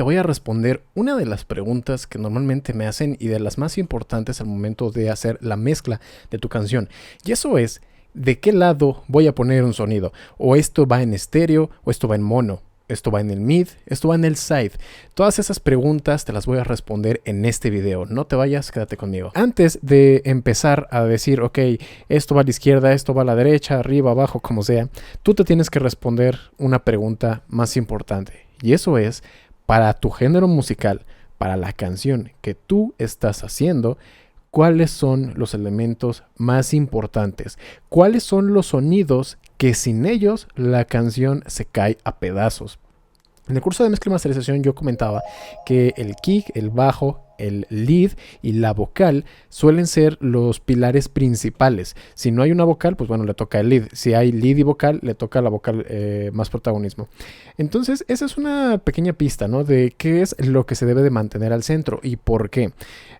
te voy a responder una de las preguntas que normalmente me hacen y de las más importantes al momento de hacer la mezcla de tu canción. Y eso es, ¿de qué lado voy a poner un sonido? ¿O esto va en estéreo o esto va en mono? ¿Esto va en el mid? ¿Esto va en el side? Todas esas preguntas te las voy a responder en este video. No te vayas, quédate conmigo. Antes de empezar a decir, ok, esto va a la izquierda, esto va a la derecha, arriba, abajo, como sea, tú te tienes que responder una pregunta más importante. Y eso es, para tu género musical, para la canción que tú estás haciendo, ¿cuáles son los elementos más importantes? ¿Cuáles son los sonidos que sin ellos la canción se cae a pedazos? En el curso de mezcla y masterización yo comentaba que el kick, el bajo, el lead y la vocal suelen ser los pilares principales. Si no hay una vocal, pues bueno, le toca el lead. Si hay lead y vocal, le toca a la vocal más protagonismo. Entonces, esa es una pequeña pista, ¿no? De qué es lo que se debe de mantener al centro y por qué.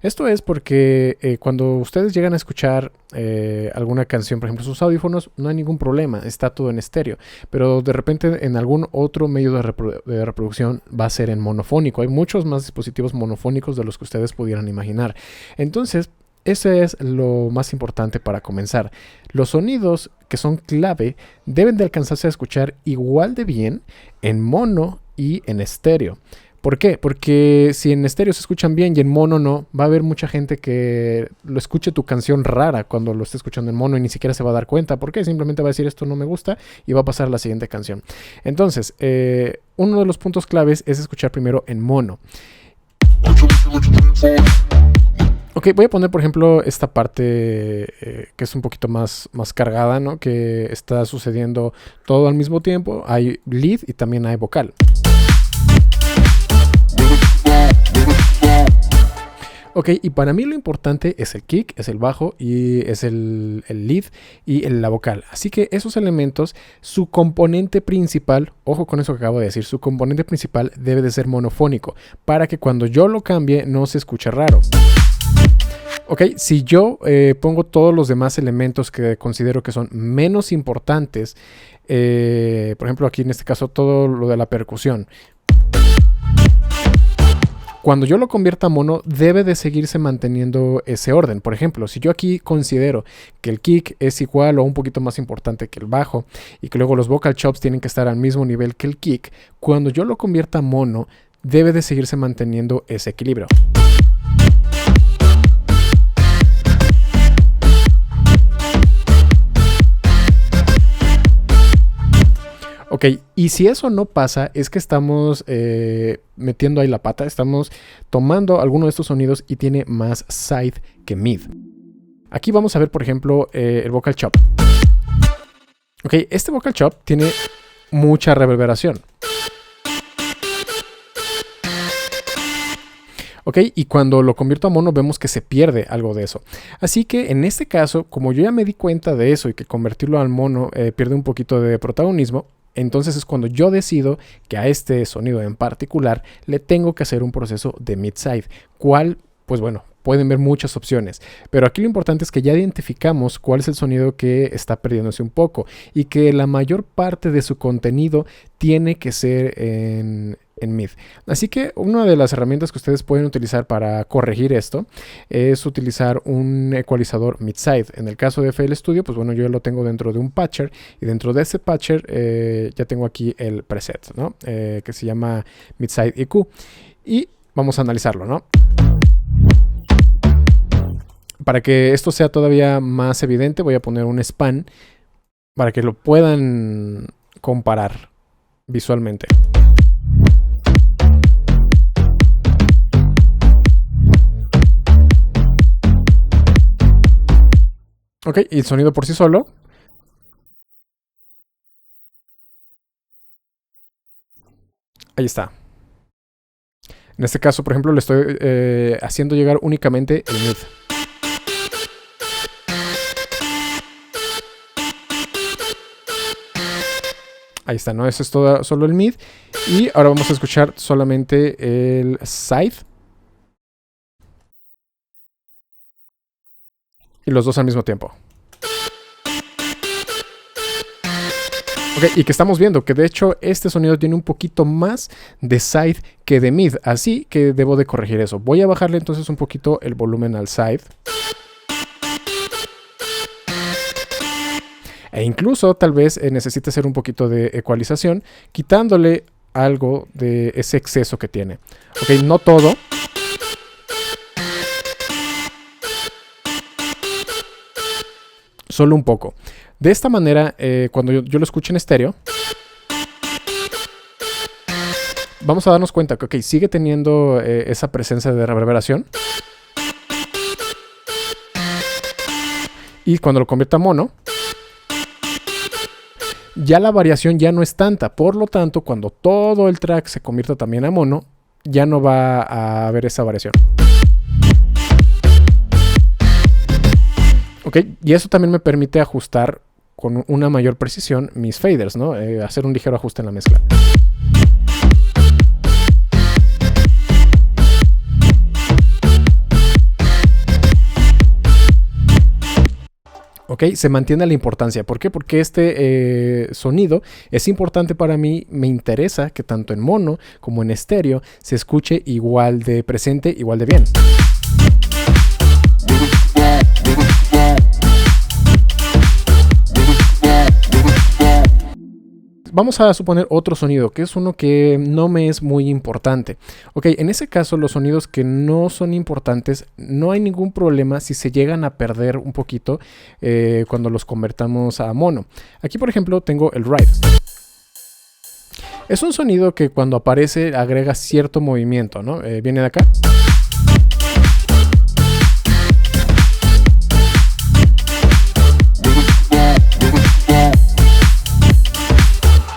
Esto es porque cuando ustedes llegan a escuchar alguna canción, por ejemplo, sus audífonos, no hay ningún problema, está todo en estéreo. Pero de repente en algún otro medio de reproducción va a ser en monofónico. Hay muchos más dispositivos monofónicos de los que ustedes pudieran imaginar. Entonces, ese es lo más importante para comenzar. Los sonidos que son clave deben de alcanzarse a escuchar igual de bien en mono y en estéreo. ¿Por qué? Porque si en estéreo se escuchan bien y en mono no, va a haber mucha gente que lo escuche tu canción rara cuando lo esté escuchando en mono y ni siquiera se va a dar cuenta. ¿Por qué? Simplemente va a decir esto no me gusta y va a pasar a la siguiente canción. Entonces, uno de los puntos claves es escuchar primero en mono. Ok, voy a poner por ejemplo esta parte que es un poquito más cargada, ¿no? Que está sucediendo todo al mismo tiempo. Hay lead y también hay vocal. Ok, y para mí lo importante es el kick, es el bajo y es el lead y la vocal. Así que esos elementos, su componente principal, ojo con eso que acabo de decir, su componente principal debe de ser monofónico para que cuando yo lo cambie no se escuche raro. Ok, si yo pongo todos los demás elementos que considero que son menos importantes, por ejemplo aquí en este caso todo lo de la percusión, cuando yo lo convierta a mono, debe de seguirse manteniendo ese orden. Por ejemplo, si yo aquí considero que el kick es igual o un poquito más importante que el bajo y que luego los vocal chops tienen que estar al mismo nivel que el kick, cuando yo lo convierta a mono, debe de seguirse manteniendo ese equilibrio. Ok, y si eso no pasa, es que estamos metiendo ahí la pata, estamos tomando alguno de estos sonidos y tiene más side que mid. Aquí vamos a ver, por ejemplo, el vocal chop. Ok, este vocal chop tiene mucha reverberación. Ok, y cuando lo convierto a mono vemos que se pierde algo de eso. Así que en este caso, como yo ya me di cuenta de eso y que convertirlo al mono pierde un poquito de protagonismo, entonces es cuando yo decido que a este sonido en particular le tengo que hacer un proceso de mid-side. ¿Cuál? Pues bueno, pueden ver muchas opciones, pero aquí lo importante es que ya identificamos cuál es el sonido que está perdiéndose un poco y que la mayor parte de su contenido tiene que ser en mid. Así que una de las herramientas que ustedes pueden utilizar para corregir esto es utilizar un ecualizador mid-side. En el caso de FL Studio, pues bueno, yo lo tengo dentro de un patcher y dentro de ese patcher ya tengo aquí el preset, ¿no? Que se llama mid-side EQ y vamos a analizarlo, ¿no? Para que esto sea todavía más evidente, voy a poner un span para que lo puedan comparar visualmente. Ok, y el sonido por sí solo. Ahí está. En este caso, por ejemplo, le estoy haciendo llegar únicamente el mid. Ahí está, ¿no? Eso es todo, solo el mid. Y ahora vamos a escuchar solamente el side. Y los dos al mismo tiempo. Ok, y que estamos viendo que de hecho este sonido tiene un poquito más de side que de mid, así que debo de corregir eso. Voy a bajarle entonces un poquito el volumen al side. E incluso tal vez necesite hacer un poquito de ecualización, quitándole algo de ese exceso que tiene. Ok, no todo. Solo un poco. De esta manera, cuando yo lo escuche en estéreo, vamos a darnos cuenta que okay, sigue teniendo esa presencia de reverberación. Y cuando lo convierta a mono, ya la variación ya no es tanta. Por lo tanto, cuando todo el track se convierta también a mono, ya no va a haber esa variación. Ok, y eso también me permite ajustar con una mayor precisión mis faders, ¿no? Hacer un ligero ajuste en la mezcla. Ok, se mantiene la importancia. ¿Por qué? Porque este sonido es importante para mí. Me interesa que tanto en mono como en estéreo se escuche igual de presente, igual de bien. Vamos a suponer otro sonido, que es uno que no me es muy importante. Ok, en ese caso los sonidos que no son importantes, no hay ningún problema si se llegan a perder un poquito cuando los convertamos a mono. Aquí por ejemplo tengo el ride. Es un sonido que cuando aparece agrega cierto movimiento, ¿no? Viene de acá.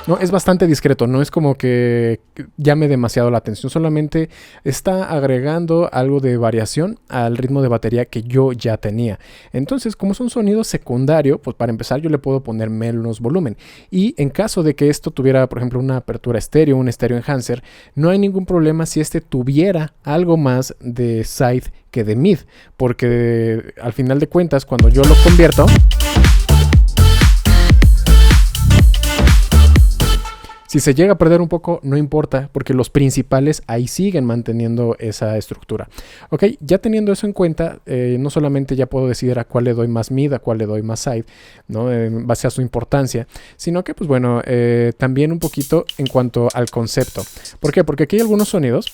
No, es bastante discreto, no es como que llame demasiado la atención, solamente está agregando algo de variación al ritmo de batería que yo ya tenía. Entonces, como es un sonido secundario, pues para empezar yo le puedo poner menos volumen. Y en caso de que esto tuviera, por ejemplo, una apertura estéreo, un estéreo enhancer, no hay ningún problema si este tuviera algo más de side que de mid, porque al final de cuentas, cuando yo lo convierto... Si se llega a perder un poco, no importa, porque los principales ahí siguen manteniendo esa estructura. Ok, ya teniendo eso en cuenta, no solamente ya puedo decidir a cuál le doy más mid, a cuál le doy más side, ¿no? En base a su importancia, sino que, pues bueno, también un poquito en cuanto al concepto. ¿Por qué? Porque aquí hay algunos sonidos,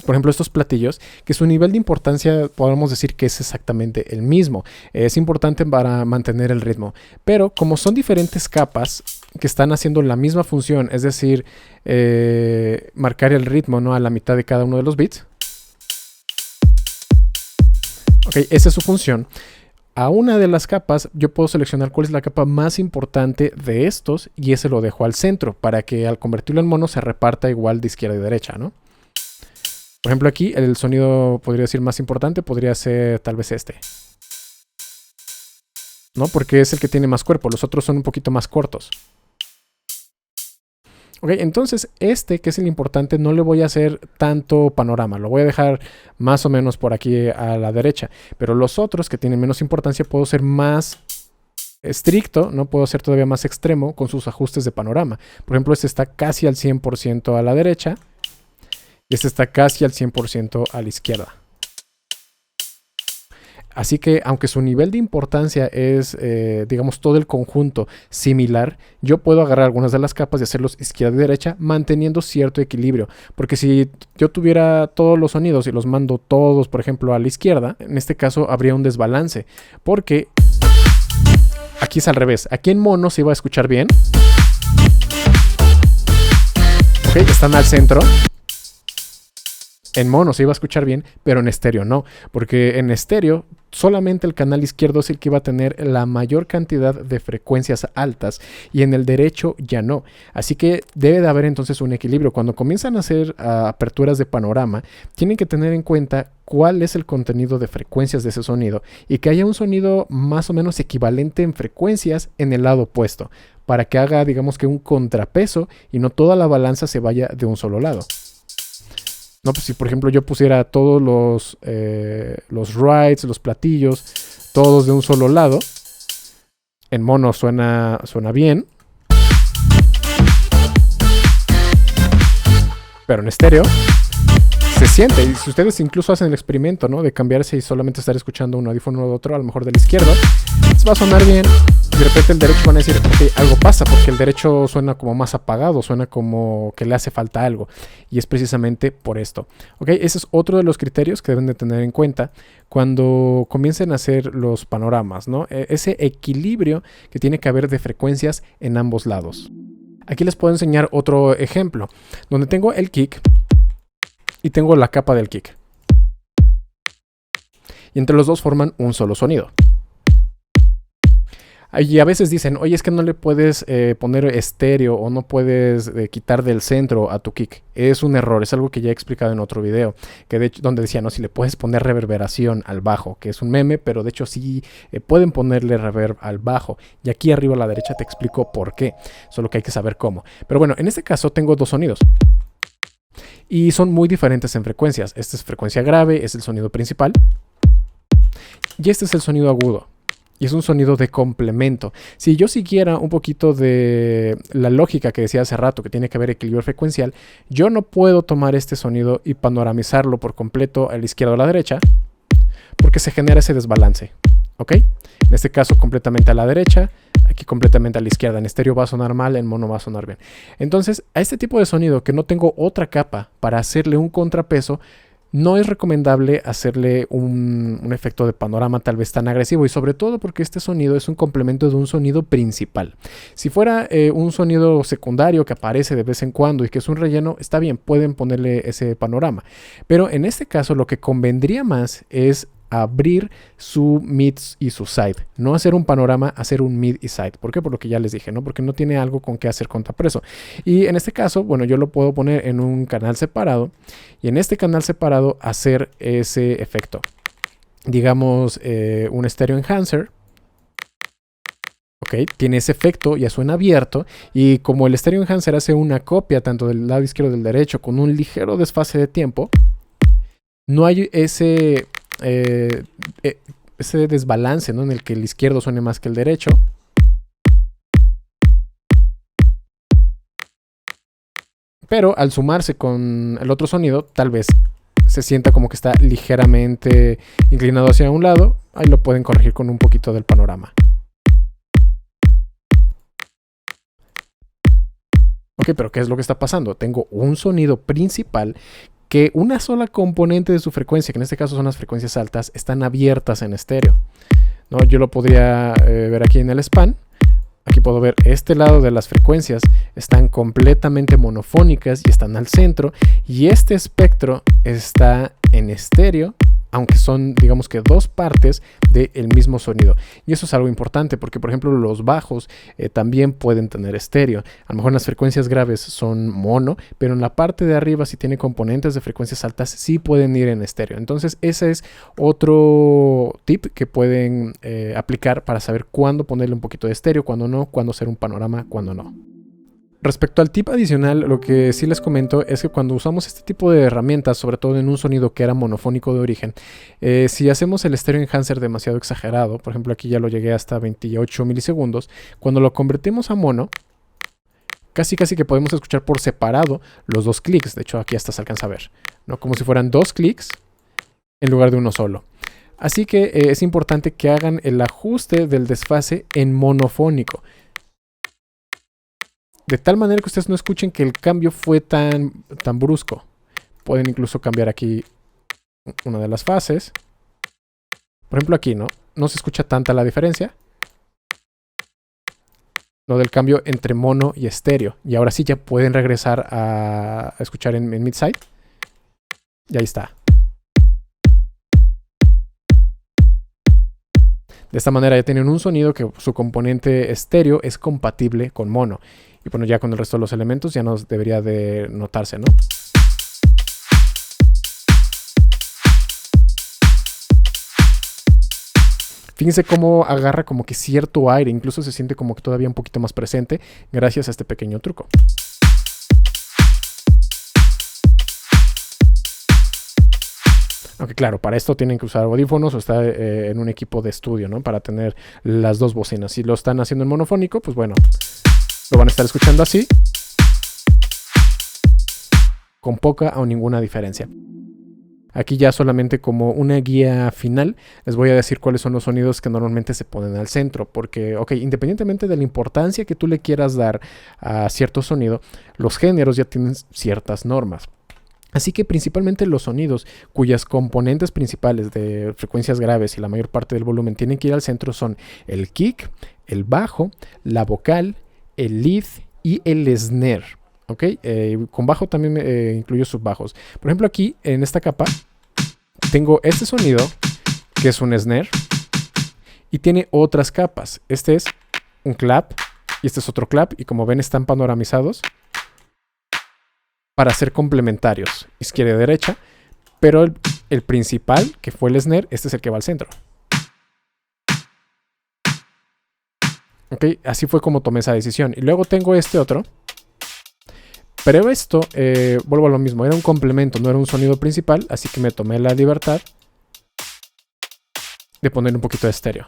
por ejemplo, estos platillos, que su nivel de importancia podemos decir que es exactamente el mismo. Es importante para mantener el ritmo. Pero como son diferentes capas que están haciendo la misma función, es decir, marcar el ritmo, ¿no?, a la mitad de cada uno de los beats. Ok, esa es su función. A una de las capas yo puedo seleccionar cuál es la capa más importante de estos y ese lo dejo al centro para que al convertirlo en mono se reparta igual de izquierda y derecha, ¿no? Por ejemplo, aquí el sonido podría decir más importante, podría ser tal vez este, ¿no? Porque es el que tiene más cuerpo, los otros son un poquito más cortos. Ok, entonces este, que es el importante, no le voy a hacer tanto panorama, lo voy a dejar más o menos por aquí a la derecha. Pero los otros, que tienen menos importancia, puedo ser más estricto, no puedo ser todavía más extremo con sus ajustes de panorama. Por ejemplo, este está casi al 100% a la derecha. Y este está casi al 100% a la izquierda. Así que aunque su nivel de importancia es, digamos, todo el conjunto similar, yo puedo agarrar algunas de las capas y hacerlos izquierda y derecha manteniendo cierto equilibrio. Porque si yo tuviera todos los sonidos y los mando todos, por ejemplo, a la izquierda, en este caso habría un desbalance. Porque aquí es al revés. Aquí en mono se iba a escuchar bien. Ok, están al centro. En mono se iba a escuchar bien, pero en estéreo no, porque en estéreo solamente el canal izquierdo es el que iba a tener la mayor cantidad de frecuencias altas y en el derecho ya no. Así que debe de haber entonces un equilibrio. Cuando comienzan a hacer aperturas de panorama, tienen que tener en cuenta cuál es el contenido de frecuencias de ese sonido y que haya un sonido más o menos equivalente en frecuencias en el lado opuesto, para que haga, digamos, que un contrapeso y no toda la balanza se vaya de un solo lado. No, pues si por ejemplo yo pusiera todos los rides, los platillos, todos de un solo lado, en mono suena bien. Pero en estéreo se siente. Y si ustedes incluso hacen el experimento, ¿no? De cambiarse y solamente estar escuchando un audífono de otro, a lo mejor del izquierdo, pues va a sonar bien. Y de repente el derecho van a decir, ok, algo pasa, porque el derecho suena como más apagado, suena como que le hace falta algo. Y es precisamente por esto. Ok, ese es otro de los criterios que deben de tener en cuenta cuando comiencen a hacer los panoramas, ¿no? Ese equilibrio que tiene que haber de frecuencias en ambos lados. Aquí les puedo enseñar otro ejemplo, donde tengo el kick y tengo la capa del kick. Y entre los dos forman un solo sonido. Y a veces dicen, oye, es que no le puedes poner estéreo o no puedes quitar del centro a tu kick. Es un error, es algo que ya he explicado en otro video, que de hecho, donde decía, no, si le puedes poner reverberación al bajo, que es un meme, pero de hecho sí pueden ponerle reverb al bajo. Y aquí arriba a la derecha te explico por qué, solo que hay que saber cómo. Pero bueno, en este caso tengo dos sonidos. Y son muy diferentes en frecuencias. Esta es frecuencia grave, es el sonido principal. Y este es el sonido agudo. Y es un sonido de complemento. Si yo siguiera un poquito de la lógica que decía hace rato, que tiene que haber equilibrio frecuencial, yo no puedo tomar este sonido y panoramizarlo por completo a la izquierda o a la derecha, porque se genera ese desbalance. ¿Ok? En este caso completamente a la derecha, aquí completamente a la izquierda. En estéreo va a sonar mal, en mono va a sonar bien. Entonces, a este tipo de sonido que no tengo otra capa para hacerle un contrapeso, no es recomendable hacerle un efecto de panorama tal vez tan agresivo, y sobre todo porque este sonido es un complemento de un sonido principal. Si fuera un sonido secundario que aparece de vez en cuando y que es un relleno, está bien, pueden ponerle ese panorama. Pero en este caso lo que convendría más es abrir su mid y su side, no hacer un panorama, hacer un mid y side. ¿Por qué? Por lo que ya les dije, ¿no? Porque no tiene algo con qué hacer contrapeso. Y en este caso, bueno, yo lo puedo poner en un canal separado y en este canal separado hacer ese efecto. Digamos un stereo enhancer. Ok, tiene ese efecto, ya suena abierto, y como el stereo enhancer hace una copia tanto del lado izquierdo del derecho con un ligero desfase de tiempo, no hay ese desbalance, ¿no? En el que el izquierdo suene más que el derecho. Pero al sumarse con el otro sonido, tal vez se sienta como que está ligeramente inclinado hacia un lado. Ahí lo pueden corregir con un poquito del panorama. Ok, pero ¿qué es lo que está pasando? Tengo un sonido principal que una sola componente de su frecuencia, que en este caso son las frecuencias altas, están abiertas en estéreo, ¿no? Yo lo podría ver aquí en el span. Aquí puedo ver este lado de las frecuencias están completamente monofónicas y están al centro, y este espectro está en estéreo, aunque son, digamos que, dos partes del mismo sonido. Y eso es algo importante porque, por ejemplo, los bajos también pueden tener estéreo. A lo mejor en las frecuencias graves son mono, pero en la parte de arriba, si tiene componentes de frecuencias altas, sí pueden ir en estéreo. Entonces, ese es otro tip que pueden aplicar para saber cuándo ponerle un poquito de estéreo, cuándo no, cuándo hacer un panorama, cuándo no. Respecto al tip adicional, lo que sí les comento es que cuando usamos este tipo de herramientas, sobre todo en un sonido que era monofónico de origen, si hacemos el stereo enhancer demasiado exagerado, por ejemplo aquí ya lo llegué hasta 28 milisegundos, cuando lo convertimos a mono, casi que podemos escuchar por separado los dos clics. De hecho aquí hasta se alcanza a ver, ¿no? Como si fueran dos clics en lugar de uno solo. Así que es importante que hagan el ajuste del desfase en monofónico, de tal manera que ustedes no escuchen que el cambio fue tan brusco. Pueden incluso cambiar aquí una de las fases. Por ejemplo aquí, ¿no? No se escucha tanta la diferencia, ¿no? Del cambio entre mono y estéreo. Y ahora sí ya pueden regresar a escuchar en mid-side. Y ahí está. De esta manera ya tienen un sonido que su componente estéreo es compatible con mono. Y bueno, ya con el resto de los elementos ya no debería de notarse, ¿no? Fíjense cómo agarra como que cierto aire, incluso se siente como que todavía un poquito más presente gracias a este pequeño truco. Aunque claro, para esto tienen que usar audífonos o estar en un equipo de estudio, ¿no? Para tener las dos bocinas. Si lo están haciendo en monofónico, pues bueno, lo van a estar escuchando así, con poca o ninguna diferencia. Aquí ya solamente como una guía final les voy a decir cuáles son los sonidos que normalmente se ponen al centro, porque, ok, independientemente de la importancia que tú le quieras dar a cierto sonido, los géneros ya tienen ciertas normas. Así que principalmente los sonidos cuyas componentes principales de frecuencias graves y la mayor parte del volumen tienen que ir al centro son el kick, el bajo, la vocal, el lead y el snare. ¿Ok? Con bajo también incluyo subbajos. Por ejemplo, aquí en esta capa tengo este sonido que es un snare y tiene otras capas. Este es un clap y este es otro clap, y como ven están panoramizados para ser complementarios, izquierda y derecha, pero el principal, que fue el snare, este es el que va al centro. Ok, así fue como tomé esa decisión. Y luego tengo este otro. Pero esto, vuelvo a lo mismo, era un complemento, no era un sonido principal, así que me tomé la libertad de poner un poquito de estéreo.